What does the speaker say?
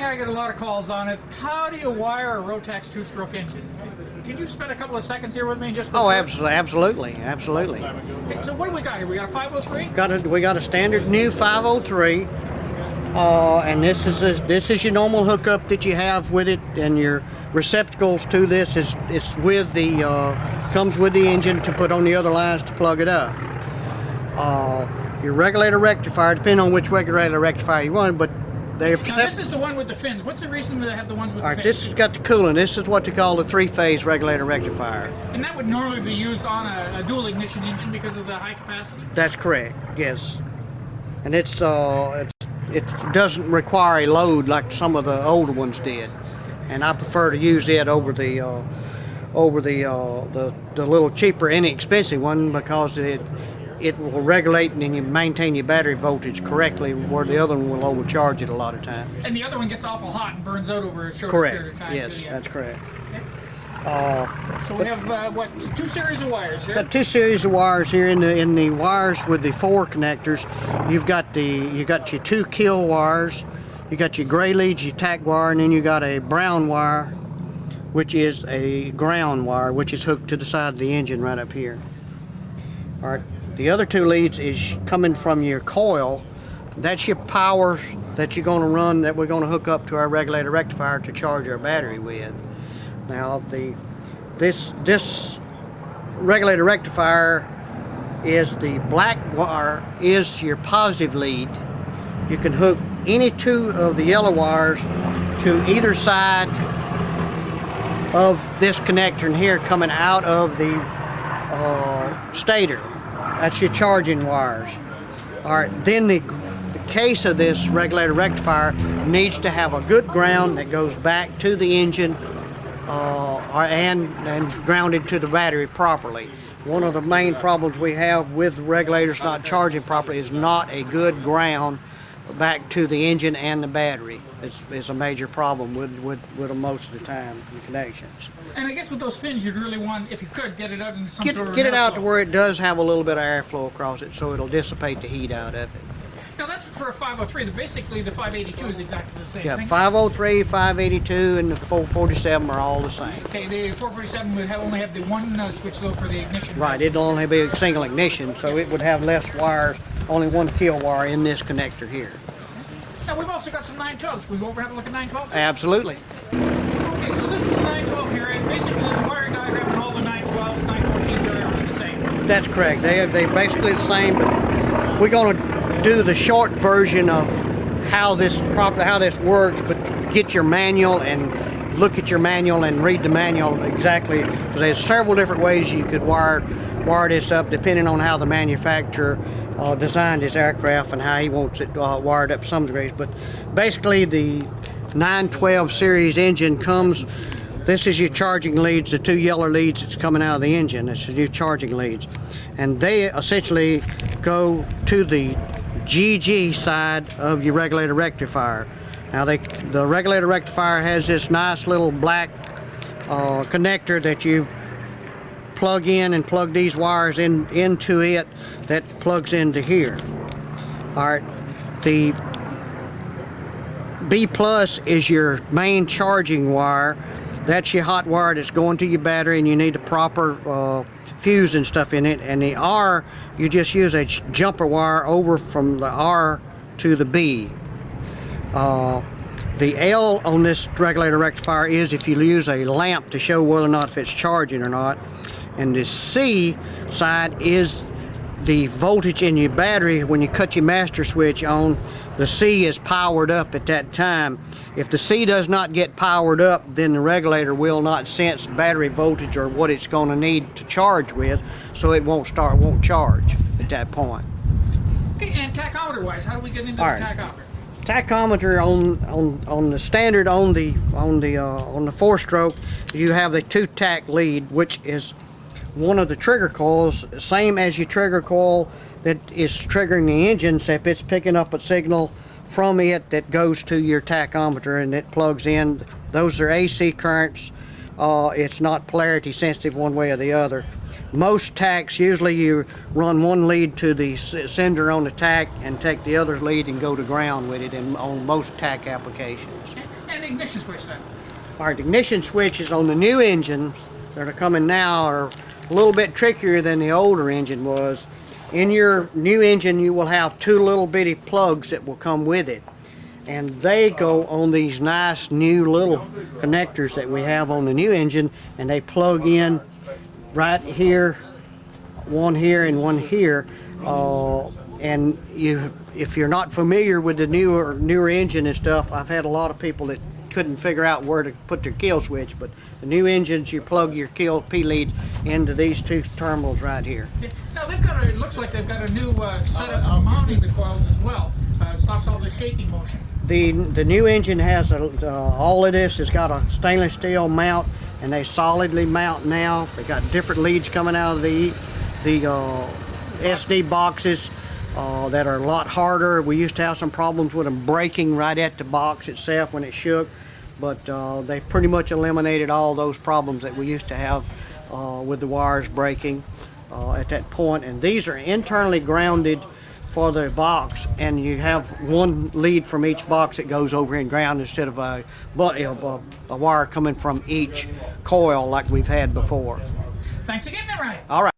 thing I get a lot of calls on is how do you wire a Rotax two-stroke engine? Can you spend a couple of seconds here with me and just go absolutely. Okay, so what do we got here? We got a 503? We got a standard new 503, and this is your normal hookup that you have with it, and your receptacles to this is with the comes with the engine to put on the other lines to plug it up. Your regulator rectifier, depending on which regulator rectifier you want, but now this is the one with the fins. What's the reason they have the ones with the fins? This has got the coolant. This is what they call the three-phase regulator rectifier. And that would normally be used on a dual ignition engine because of the high capacity? That's correct, yes. And it doesn't require a load like some of the older ones did. And I prefer to use it over the little cheaper, inexpensive one because it will regulate and you maintain your battery voltage correctly, where the other one will overcharge it a lot of times. And the other one gets awful hot and burns out over a short period of time. Yes, that's correct. Okay. So we have what, two series of wires here? Got two series of wires here. In the wires with the 4 connectors, you got your 2 kill wires, you got your gray leads, your tack wire, and then you got a brown wire, which is a ground wire, which is hooked to the side of the engine right up here. All right. The other 2 leads is coming from your coil. That's your power that you're going to run, that we're going to hook up to our regulator rectifier to charge our battery with. Now this regulator rectifier is the black wire is your positive lead. You can hook any 2 of the yellow wires to either side of this connector in here coming out of the stator. That's your charging wires. All right, then the case of this regulator rectifier needs to have a good ground that goes back to the engine and grounded to the battery properly. One of the main problems we have with regulators not charging properly is not a good ground back to the engine and the battery. It's a major problem with them most of the time, the connections. And I guess with those fins, you'd really want, if you could, get it out in some sort of get it out to where it does have a little bit of airflow across it, so it'll dissipate the heat out of it. Now that's for a 503. Basically, the 582 is exactly the same thing. 503, 582, and the 447 are all the same. Okay, the 447 would only have the one switch though for the ignition. Right, it'll only be a single ignition, so it would have less wires, only 1 kill wire in this connector here. Now we've also got some 912s. Can we go over and have a look at 912? Absolutely. Okay, so this is the 912 here, and basically the wiring diagram and all the 912s, 914s are the same. That's correct. They're basically the same, but we're going to do the short version of how this works, but get your manual and look at your manual and read the manual exactly, because there's several different ways you could wire this up depending on how the manufacturer designed his aircraft and how he wants it wired up to some degrees. But basically the 912 series engine comes, this is your charging leads, the 2 yellow leads that's coming out of the engine. This is your charging leads, and they essentially go to the GG side of your regulator rectifier. Now the regulator rectifier has this nice little black connector that you plug in and plug these wires into it, that plugs into here. All right, the B plus is your main charging wire. That's your hot wire that's going to your battery, and you need the proper fuse and stuff in it. And the R, you just use a jumper wire over from the R to the B. The L on this regulator rectifier is if you use a lamp to show whether or not if it's charging or not. And the C side is the voltage in your battery. When you cut your master switch on, the C is powered up at that time. If the C does not get powered up, then the regulator will not sense battery voltage or what it's going to need to charge with, so it won't charge at that point. Okay, and tachometer wise, how do we get into the tachometer? Tachometer on the standard on the 4-stroke, you have the 2-tack lead, which is one of the trigger coils, same as your trigger coil that is triggering the engine, except it's picking up a signal from it that goes to your tachometer and it plugs in. Those are AC currents. It's not polarity sensitive one way or the other. Most tacks, usually you run one lead to the sender on the tack and take the other lead and go to ground with it on most tack applications. ignition switch then? Our ignition switches on the new engines that are coming now are a little bit trickier than the older engine was. In your new engine, you will have two little bitty plugs that will come with it. And they go on these nice new little connectors that we have on the new engine, and they plug in right here, one here and one here. And if you're not familiar with the newer engine and stuff, I've had a lot of people that couldn't figure out where to put their kill switch, but the new engines, you plug your kill P leads into these two terminals right here. Now they've got it looks like they've got a new setup for mounting the coils as well. Stops all the shaking motion. The new engine has all of this has got a stainless steel mount, and they solidly mount now. They got different leads coming out of the SD boxes that are a lot harder. We used to have some problems with them breaking right at the box itself when it shook, but they've pretty much eliminated all those problems that we used to have with the wires breaking at that point. And these are internally grounded for the box, and you have one lead from each box that goes over in ground instead of a wire coming from each coil like we've had before. Thanks again, then, Ronnie. All right.